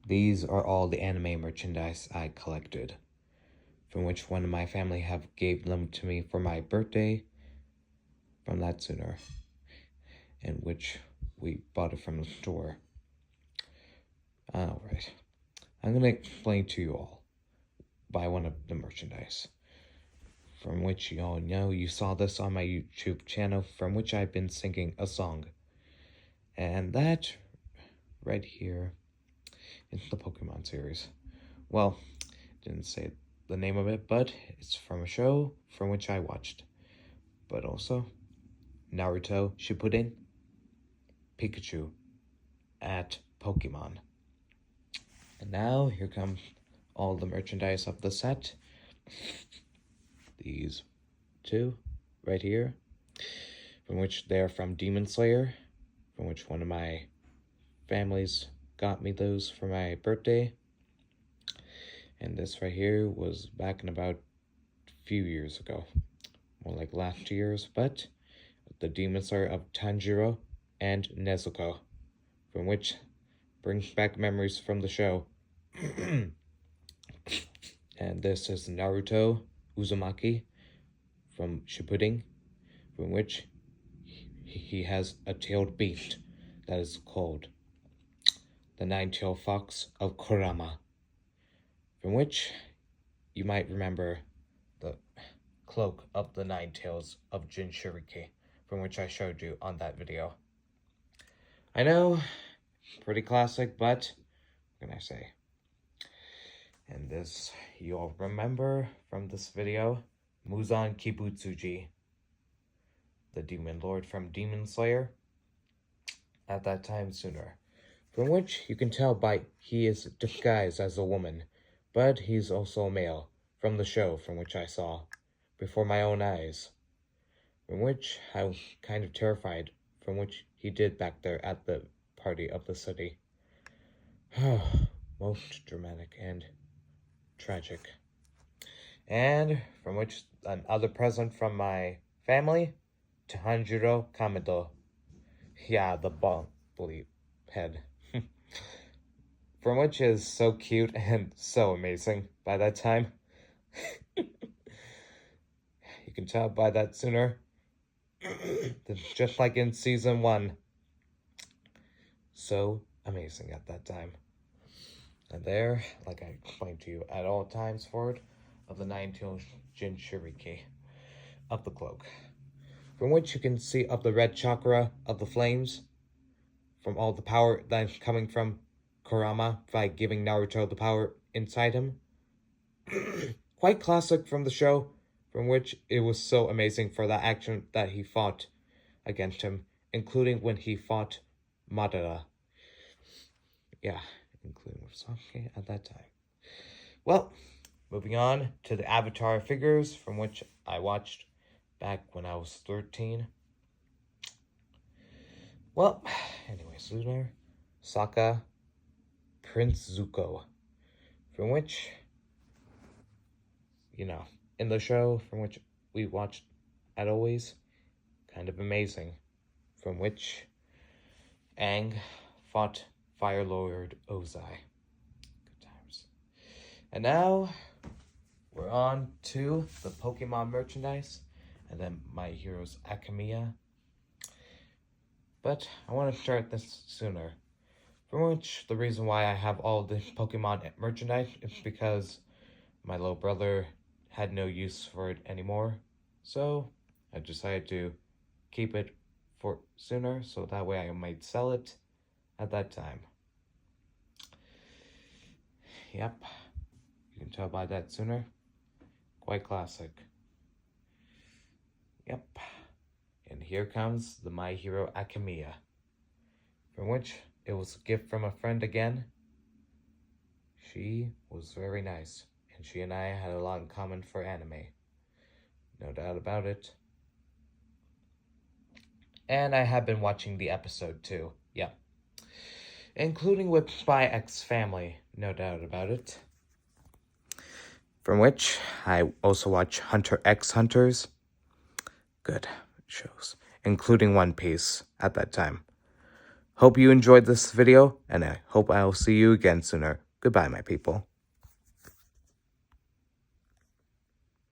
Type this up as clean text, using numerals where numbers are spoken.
These are all the anime merchandise I collected, from which one of my family have gave them to me for my birthday from that sooner, in which we bought it from the store. Alright, I'm gonna explain to you all by one of the merchandise, from which you all know you saw this on my YouTube channel, from which I've been singing a song. And that right here is the Pokemon series. Well, didn't say the name of it, but it's from a show from which I watched. But also, Naruto Shippuden, Pikachu, at Pokemon. And now, here comes all the merchandise of the set. These two, right here, from which they're from Demon Slayer, from which one of my families got me those for my birthday. And this right here was back in about a few years ago, more like last year's, but the Demon Slayer of Tanjiro and Nezuko, from which brings back memories from the show. And this is Naruto Uzumaki from Shippuden, from which he has a tailed beast that is called the Nine-Tailed Fox of Kurama, from which you might remember the cloak of the Nine Tails of Jinchuriki, from which I showed you on that video. I know, pretty classic, but what can I say? And this, you all remember from this video, Muzan Kibutsuji, the Demon Lord from Demon Slayer, at that time sooner, from which you can tell by he is disguised as a woman, but he's also a male, from the show from which I saw, before my own eyes, from which I was kind of terrified, from which he did back there at the party of the city. Most dramatic and tragic. And from which another present from my family, Tanjiro Kamado. Yeah, the bubbly head. From which is so cute and so amazing by that time. You can tell by that sooner. Just like in season 1. So amazing at that time. And there, like I explained to you at all times forward, of the Nine-Tailed Jinchuriki of the cloak, from which you can see of the red chakra of the flames, from all the power that's coming from Kurama by giving Naruto the power inside him. Quite classic from the show, from which it was so amazing for that action that he fought against him, including when he fought Madara. Yeah, including with Sasuke at that time. Well, moving on to the Avatar figures, from which I watched back when I was 13. Well, anyways, Lunar, Sokka, Prince Zuko, from which, you know, in the show from which we watched at always, kind of amazing, from which Aang fought Fire Lord Ozai. Good times. And now, we're on to the Pokemon merchandise, and then My Hero's Academia. But I want to start this sooner. For which, the reason why I have all the Pokemon merchandise is because my little brother had no use for it anymore. So, I decided to keep it for sooner, so that way I might sell it at that time. Yep, you can tell by that sooner. Quite classic. Yep. And here comes the My Hero Academia, from which it was a gift from a friend again. She was very nice, and she and I had a lot in common for anime. No doubt about it. And I have been watching the episode too, yeah. Including with Spy X Family, no doubt about it. From which I also watch Hunter x Hunters. Good shows, including One Piece at that time. Hope you enjoyed this video, and I hope I'll see you again sooner. Goodbye, my people.